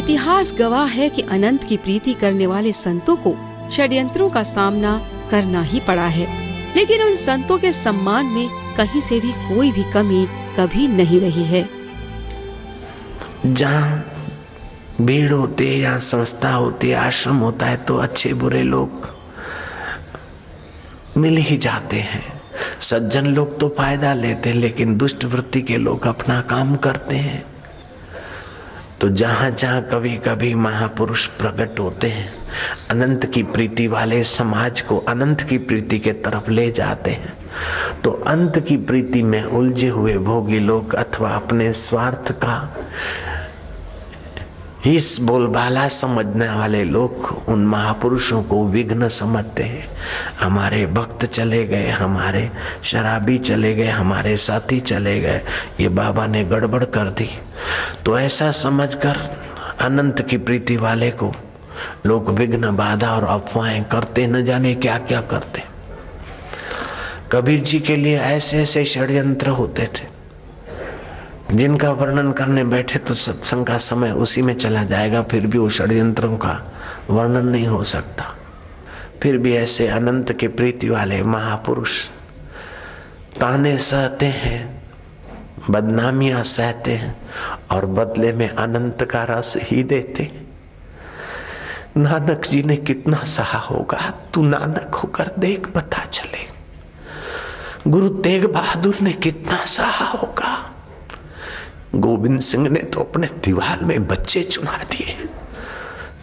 इतिहास गवाह है कि अनंत की प्रीति करने वाले संतों को षड्यंत्रों का सामना करना ही पड़ा है, लेकिन उन संतों के सम्मान में कहीं से भी कोई भी कमी कभी नहीं रही है। जहाँ भीड़ होती है या संस्था होती है, आश्रम होता है, तो अच्छे बुरे लोग मिल ही जाते हैं। सज्जन लोग तो फायदा लेते हैं, लेकिन दुष्ट वृत्ति के लोग अपना काम करते हैं। तो जहाँ जहाँ कभी कभी महापुरुष प्रकट होते हैं, अनंत की प्रीति वाले समाज को अनंत की प्रीति के तरफ ले जाते हैं, तो अंत की प्रीति में उलझे हुए भोगी लोग अथवा अपने स्वार्थ का इस बोलबाला समझने वाले लोग उन महापुरुषों को विघ्न समझते हैं। हमारे भक्त चले गए, हमारे शराबी चले गए, हमारे साथी चले गए, ये बाबा ने गड़बड़ कर दी। तो ऐसा समझकर अनंत की प्रीति वाले को लोग विघ्न, बाधा और अफवाहें करते, न जाने क्या क्या करते। कबीर जी के लिए ऐसे ऐसे षड्यंत्र होते थे जिनका वर्णन करने बैठे तो सत्संग का समय उसी में चला जाएगा, फिर भी वो षड्यंत्रों का वर्णन नहीं हो सकता। फिर भी ऐसे अनंत के प्रीति वाले महापुरुष ताने सहते हैं, बदनामियां सहते हैं और बदले में अनंत का रस ही देते। नानक जी ने कितना सहा होगा, तू नानक होकर देख पता चले। गुरु तेग बहादुर ने कितना सहा होगा। गोविंद सिंह ने तो अपने दीवार में बच्चे चुना दिए।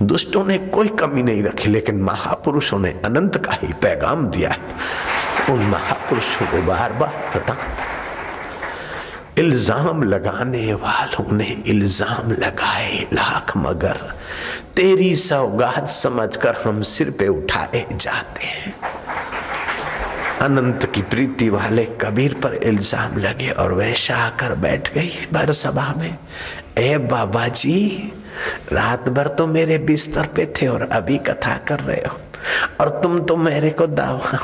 दुष्टों ने कोई कमी नहीं रखी, लेकिन महापुरुषों ने अनंत का ही पैगाम दिया है। उन महापुरुषों को बार बार प्रणाम। इल्जाम लगाने वालों ने इल्जाम लगाए लाख, मगर तेरी सौगात समझकर हम सिर पे उठाए जाते हैं। अनंत की प्रीति वाले कबीर पर इल्जाम लगे और वैशा आकर बैठ गई भर सभा में। ए बाबा जी, रात भर तो मेरे बिस्तर पे थे और अभी कथा कर रहे हो, और तुम तो मेरे को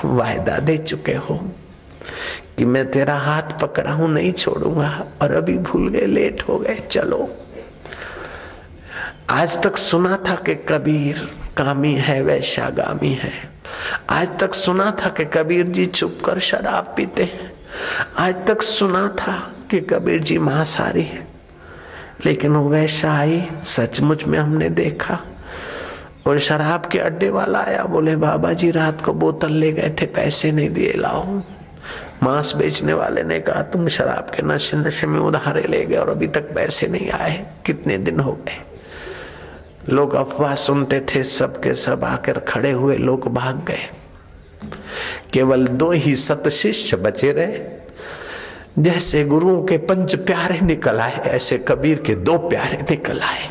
वायदा दे चुके हो कि मैं तेरा हाथ पकड़ा हूं, नहीं छोड़ूंगा, और अभी भूल गए, लेट हो गए। चलो, आज तक सुना था कि कबीर कामी है, वैश्यागामी है। आज तक सुना था कि कबीर जी छुपकर शराब पीते हैं। आज तक सुना था कि कबीर जी मांसाहारी है, लेकिन वो वैश्या आई, सचमुच में हमने देखा। और शराब के अड्डे वाला आया, बोले बाबा जी रात को बोतल ले गए थे, पैसे नहीं दिए, लाओ। मांस बेचने वाले ने कहा तुम शराब के नशे नशे में उधारे ले गए और अभी तक पैसे नहीं आए, कितने दिन हो गए। लोग अफवाह सुनते थे, सबके सब आकर खड़े हुए, लोग भाग गए। केवल 2 ही सत शिष्य बचे रहे। जैसे गुरुओं के 5 प्यारे निकल आए, ऐसे कबीर के 2 प्यारे निकल आए।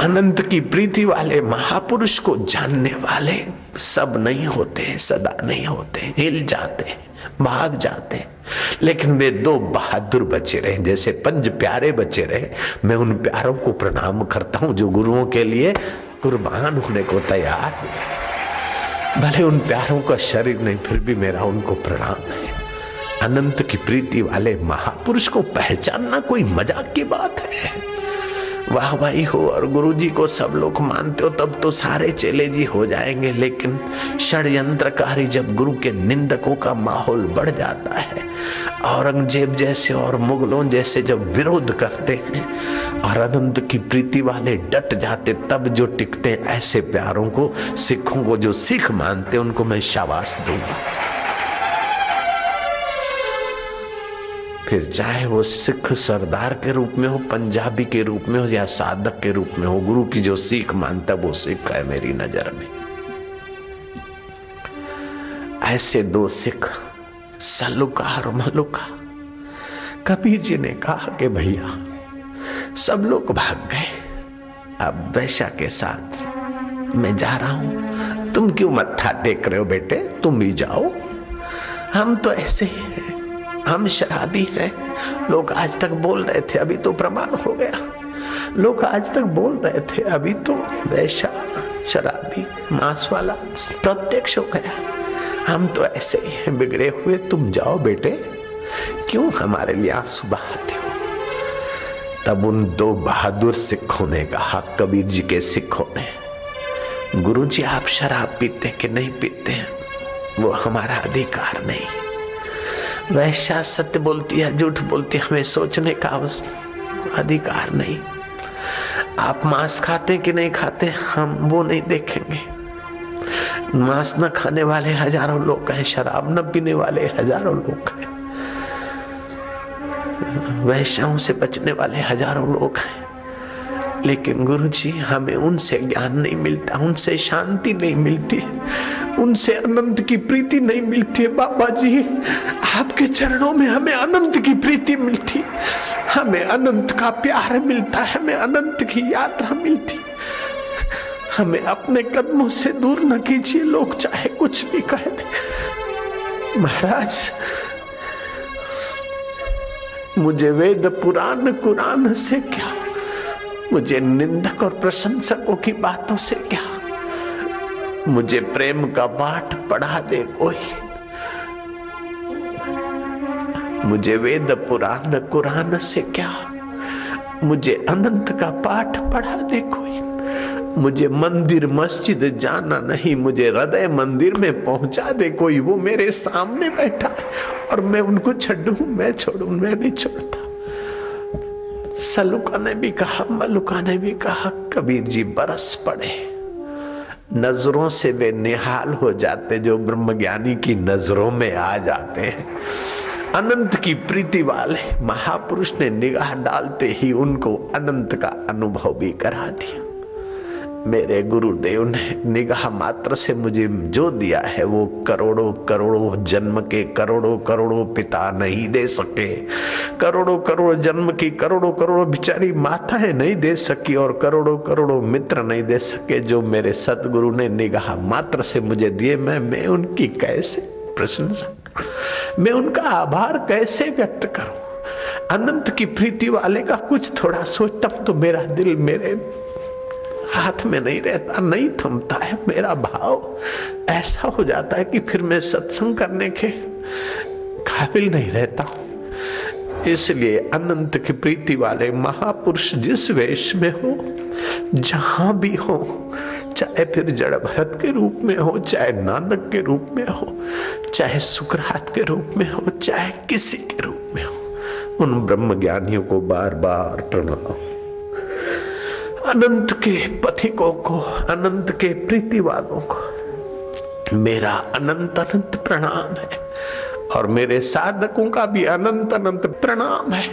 अनंत की प्रीति वाले महापुरुष को जानने वाले सब नहीं होते, सदा नहीं होते, हिल जाते, भाग जाते, लेकिन वे 2 बहादुर बचे रहे। जैसे 5 प्यारे बचे रहे। मैं उन प्यारों को प्रणाम करता हूं जो गुरुओं के लिए कुर्बान होने को तैयार। भले उन प्यारों का शरीर नहीं, फिर भी मेरा उनको प्रणाम है। अनंत की प्रीति वाले महापुरुष को पहचानना कोई मजाक की बात है। वाह भाई हो, और गुरु जी को सब लोग मानते हो, तब तो सारे चेले जी हो जाएंगे। लेकिन षड्यंत्रकारी जब गुरु के निंदकों का माहौल बढ़ जाता है, औरंगजेब जैसे और मुगलों जैसे जब विरोध करते हैं और अनंत की प्रीति वाले डट जाते, तब जो टिकते ऐसे प्यारों को, सिखों को जो सिख मानते, उनको मैं शाबाश दूंगा। फिर चाहे वो सिख सरदार के रूप में हो, पंजाबी के रूप में हो, या साधक के रूप में हो, गुरु की जो सीख मानता वो सिख है मेरी नजर में। ऐसे 2 सिख, सलूका और मलूका। कबीर जी ने कहा कि भैया सब लोग भाग गए, अब वैश्या के साथ मैं जा रहा हूं, तुम क्यों मत्था टेक रहे हो बेटे, तुम भी जाओ। हम तो ऐसे ही हैं, हम शराबी हैं। लोग आज तक बोल रहे थे, अभी तो प्रमाण हो गया। लोग आज तक बोल रहे थे, अभी तो वैश्या, शराबी, मांस वाला प्रत्यक्ष हो गया। हम तो ऐसे ही हैं, बिगड़े हुए। तुम जाओ बेटे, क्यों हमारे लिए आंसू बहाते हो। तब उन दो बहादुर सिखों ने कहा, कबीर जी के सिखों ने, गुरु जी आप शराब पीते कि नहीं पीते हैं, वो हमारा अधिकार नहीं। वैश्या सत्य बोलती है झूठ बोलती है, हमें सोचने का अधिकार नहीं। आप मांस खाते कि नहीं खाते, हम वो नहीं देखेंगे। मांस न खाने वाले हजारों लोग हैं, शराब न पीने वाले हजारों लोग हैं, वैश्याओं से बचने वाले हजारों लोग हैं, लेकिन गुरुजी हमें उनसे ज्ञान नहीं मिलता, उनसे शांति नहीं मिलती है, उनसे अनंत की प्रीति नहीं मिलती है। बाबा जी आपके चरणों में हमें अनंत की प्रीति मिलती, हमें अनंत का प्यार मिलता है, हमें अनंत की यात्रा मिलती। हमें अपने कदमों से दूर न कीजिए, लोग चाहे कुछ भी कह दे। महाराज मुझे वेद पुराण कुरान से क्या, मुझे निंदक और प्रशंसकों की बातों से क्या, मुझे प्रेम का पाठ पढ़ा दे कोई, मुझे वेद पुराण कुरान से क्या, मुझे अनंत का पाठ पढ़ा दे कोई, मुझे मंदिर मस्जिद जाना नहीं, मुझे हृदय मंदिर में पहुंचा दे कोई। वो मेरे सामने बैठा है और मैं उनको छड्डू, मैं छोड़ू, मैं नहीं छोड़ता। सलूका ने भी कहा, मलुका ने भी कहा, कबीर जी बरस पड़े, नजरों से वे निहाल हो जाते जो ब्रह्मज्ञानी की नजरों में आ जाते हैं। अनंत की प्रीति वाले महापुरुष ने निगाह डालते ही उनको अनंत का अनुभव भी करा दिया। मेरे गुरुदेव ने निगाह मात्र से मुझे जो दिया है वो करोड़ों करोड़ों जन्म के करोड़ों करोड़ों पिता नहीं दे सके, करोड़ों करोड़ों जन्म की करोड़ों करोड़ों बेचारी माताएं नहीं दे सकी, और करोड़ों करोड़ों मित्र नहीं दे सके जो मेरे सतगुरु ने निगाह मात्र से मुझे दिए। मैं उनकी कैसे प्रशंसा, मैं उनका आभार कैसे व्यक्त करूं। अनंत की प्रीति वाले का कुछ थोड़ा सोचता हूं तो मेरा दिल मेरे हाथ में नहीं रहता, नहीं थमता है। मेरा भाव ऐसा हो जाता है कि फिर मैं सत्संग करने के काबिल नहीं रहता। इसलिए अनंत की प्रीति वाले महापुरुष जिस वेश में हो, जहां भी हो, चाहे फिर जड़ भरत के रूप में हो, चाहे नानक के रूप में हो, चाहे सुकरात के रूप में हो, चाहे किसी के रूप में हो, उन ब्रह्म ज्ञानियों को बार बार प्रणाम। अनंत के पथिकों को, अनंत के प्रीति वालों को मेरा अनंत अनंत प्रणाम है, और मेरे साधकों का भी अनंत अनंत प्रणाम है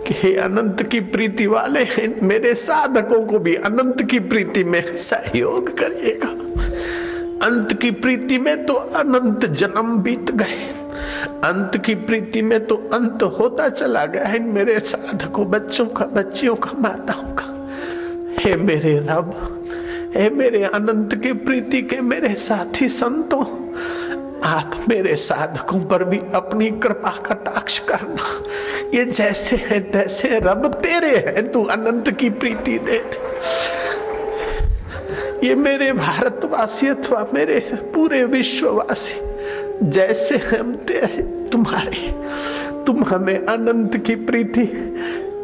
कि हे अनंत की प्रीति वाले हैं, मेरे साधकों को भी अनंत की प्रीति में सहयोग करिएगा। अंत की प्रीति में तो अनंत जन्म बीत गए, अंत की प्रीति में तो अंत होता चला गया है मेरे साधकों, बच्चों का, बच्चियों का, माताओं का। हे मेरे रब, हे मेरे अनंत की प्रीति के मेरे साथी संतों, आप मेरे साधकों पर भी अपनी कृपा कटाक्ष करना। ये जैसे हैं तैसे रब तेरे हैं, तू अनंत की प्रीति दे दे। ये मेरे भारतवासी अथवा मेरे पूरे विश्ववासी जैसे हम तैसे तुम्हारे, तुम हमें अनंत की प्रीति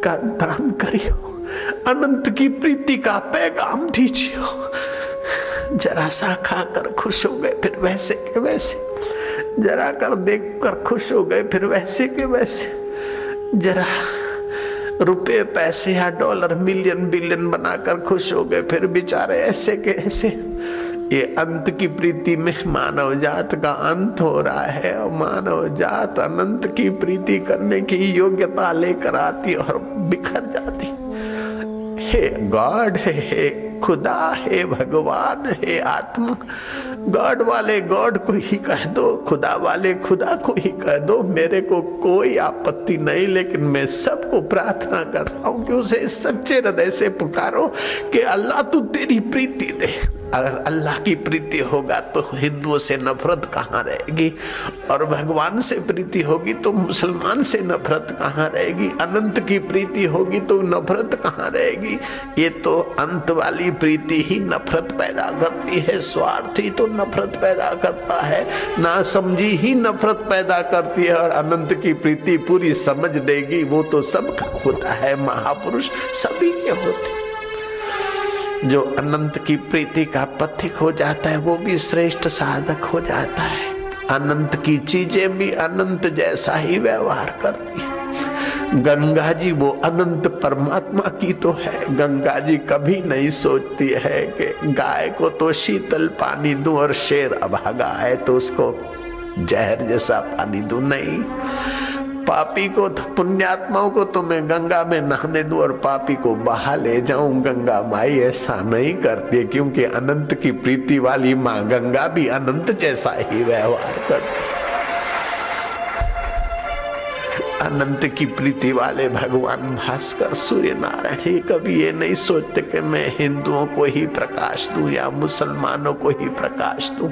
का दान करियो, अनंत की प्रीति का पैगाम दीजिए। जरा सा खाकर खुश हो गए फिर वैसे के वैसे, जरा कर देख कर खुश हो गए फिर वैसे के वैसे, जरा रुपए पैसे या डॉलर मिलियन बिलियन बनाकर खुश हो गए फिर बेचारे ऐसे के ऐसे। ये अंत की प्रीति में मानव जात का अंत हो रहा है, और मानव जात अनंत की प्रीति करने की योग्यता लेकर आती और बिखर जाती। हे गॉड, हे खुदा, हे भगवान, हे आत्मा, गॉड वाले गॉड को ही कह दो, खुदा वाले खुदा को ही कह दो। मेरे को कोई आपत्ति नहीं, लेकिन मैं सबको प्रार्थना करता हूं कि उसे सच्चे हृदय से पुकारो कि अल्लाह तू तेरी प्रीति दे, अगर अल्लाह की प्रीति होगा तो हिंदुओं से नफरत कहाँ रहेगी, और भगवान से प्रीति होगी तो मुसलमान से नफरत कहाँ रहेगी, अनंत की प्रीति होगी तो नफरत कहाँ रहेगी। ये तो अंत वाली प्रीति ही नफरत पैदा करती है, स्वार्थी तो नफरत पैदा करता है, ना समझी ही नफरत पैदा करती है। और अनंत की प्रीति पूरी समझ देगी, वो तो सबका होता है, महापुरुष सभी के होते। जो अनंत की प्रीति का पथिक हो जाता है वो भी श्रेष्ठ साधक हो जाता है। अनंत की चीजें भी अनंत जैसा ही व्यवहार करती है। गंगा जी वो अनंत परमात्मा की तो है। गंगा जी कभी नहीं सोचती है कि गाय को तो शीतल पानी दूं और शेर अभागा है तो उसको जहर जैसा पानी दूं, नहीं। पापी को, पुण्यात्माओं को तो मैं गंगा में नहाने दूं और पापी को बहा ले जाऊं, गंगा माई ऐसा नहीं करती, क्योंकि अनंत की प्रीति वाली माँ गंगा भी अनंत जैसा ही व्यवहार करती। अनंत की प्रीति वाले भगवान भास्कर सूर्य नारायण ही कभी ये नहीं सोचते कि मैं हिंदुओं को ही प्रकाश दूं या मुसलमानों को ही प्रकाश दूं,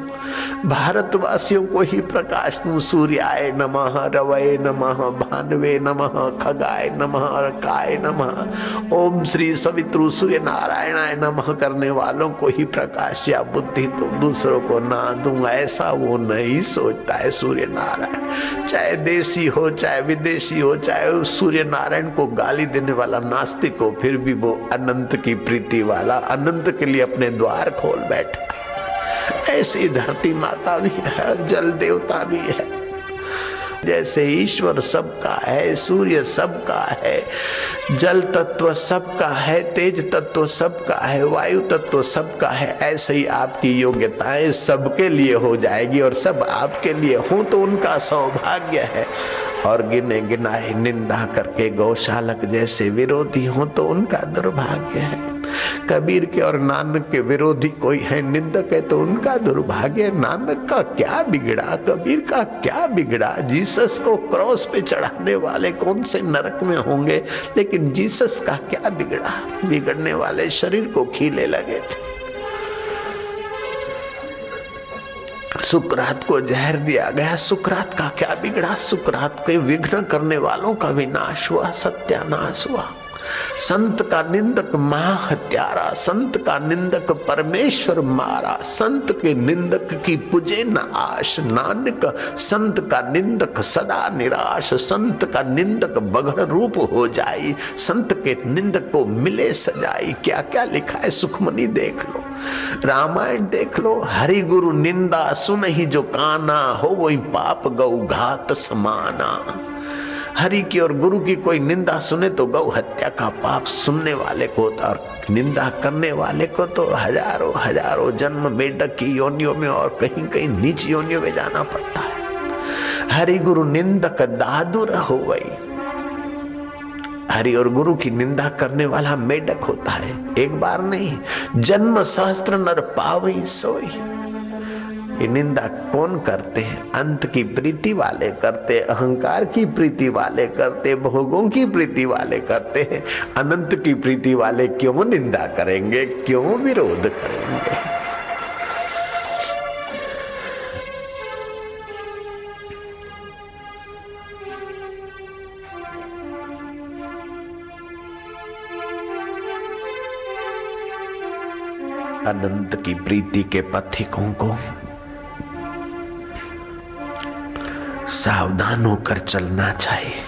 भारतवासियों को ही प्रकाश दूं। सूर्याय नमः, रवये नमः, भानवे नमः, खगाय नमः, अर्काय नमः, ओम श्री सवितृ सूर्य नारायणाय नमः करने वालों को ही प्रकाश या बुद्धि तो दूसरों को ना दूं, ऐसा वो नहीं सोचता है सूर्य नारायण। चाहे देसी हो चाहे विदेशी हो, चाहे सूर्य नारायण को गाली देने वाला नास्तिक हो, फिर भी वो अनंत की प्रीति वाला, अनंत के लिए अपने द्वार खोल बैठा। ऐसी धरती माता भी है और जल देवता भी है। जैसे ईश्वर सबका है, सूर्य सबका है, जल तत्व सबका है, तेज तत्व सबका है, वायु तत्व सबका है, ऐसे ही आपकी योग्यताएं सबके लिए हो जाएगी और सब आपके लिए हो तो उनका सौभाग्य है। और गिने गिनाए निंदा करके गौशालक जैसे विरोधी हो तो उनका दुर्भाग्य है। कबीर के और नानक के विरोधी कोई है, निंदक है तो उनका दुर्भाग्य। नानक का क्या बिगड़ा, कबीर का क्या बिगड़ा? जीसस को क्रॉस पे चढ़ाने वाले कौन से नरक में होंगे, लेकिन जीसस का क्या बिगड़ा? बिगड़ने वाले शरीर को खीले लगे थे। सुकरात को जहर दिया गया, सुकरात का क्या बिगड़ा? सुकरात के विघ्न करने वालों का विनाश हुआ, सत्यानाश हुआ। संत का निंदक महाहत्यारा, संत का निंदक परमेश्वर मारा, संत के निंदक की पुजे न आश। नानक संत का निंदक सदा निराश, संत का निंदक बगड़ रूप हो जाई, संत के निंदक को मिले सजाई। क्या क्या लिखा है सुखमनी देख लो, रामायण देख लो। हरि गुरु निंदा सुन ही जो काना, हो वही पाप गौ घात समाना। हरि की और गुरु की कोई निंदा सुने तो गौ हत्या का पाप सुनने वाले को और निंदा करने वाले को तो हजारों हजारों जन्म मेढक की योनियों में और कहीं कहीं नीच योनियों में जाना पड़ता है। हरि गुरु निंदक दादुर हो गई। हरि और गुरु की निंदा करने वाला मेढक होता है, एक बार नहीं, जन्म सहस्त्र नर पावई सोई। ये निंदा कौन करते हैं? अंत की प्रीति वाले करते, अहंकार की प्रीति वाले करते, भोगों की प्रीति वाले करते हैं। अनंत की प्रीति वाले क्यों निंदा करेंगे, क्यों विरोध करेंगे? अनंत की प्रीति के पथिकों को सावधान होकर चलना चाहिए।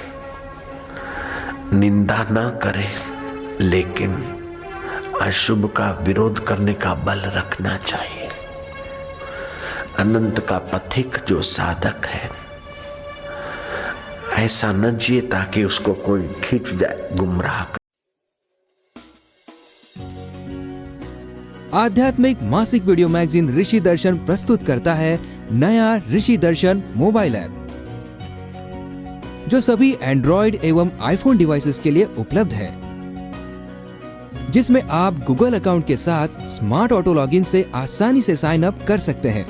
निंदा ना करें, लेकिन अशुभ का विरोध करने का बल रखना चाहिए। अनंत का पथिक जो साधक है, ऐसा न जिए ताकि उसको कोई खींच जाए गुमराह कर। आध्यात्मिक मासिक वीडियो मैगजीन ऋषि दर्शन प्रस्तुत करता है नया ऋषि दर्शन मोबाइल ऐप, जो सभी एंड्रॉइड एवं आईफोन डिवाइसेस के लिए उपलब्ध है, जिसमें आप गूगल अकाउंट के साथ स्मार्ट ऑटो लॉगिन से आसानी से साइन अप कर सकते हैं।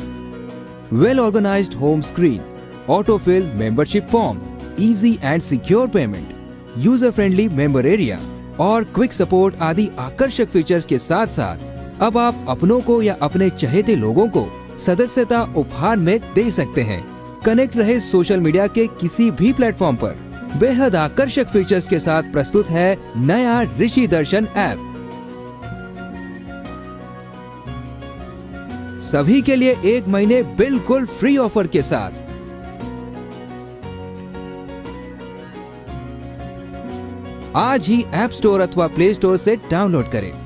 Well organised home screen, auto fill membership form, easy and secure payment, user friendly member area और क्विक सपोर्ट आदि आकर्षक फीचर्स के साथ साथ अब आप अपनों को या अपने चहेते लोगों को सदस्यता उपहार में दे सकते हैं। कनेक्ट रहे सोशल मीडिया के किसी भी प्लेटफॉर्म पर। बेहद आकर्षक फीचर्स के साथ प्रस्तुत है नया ऋषि दर्शन ऐप। सभी के लिए 1 महीने बिल्कुल फ्री ऑफर के साथ। आज ही ऐप स्टोर अथवा प्ले स्टोर से डाउनलोड करें।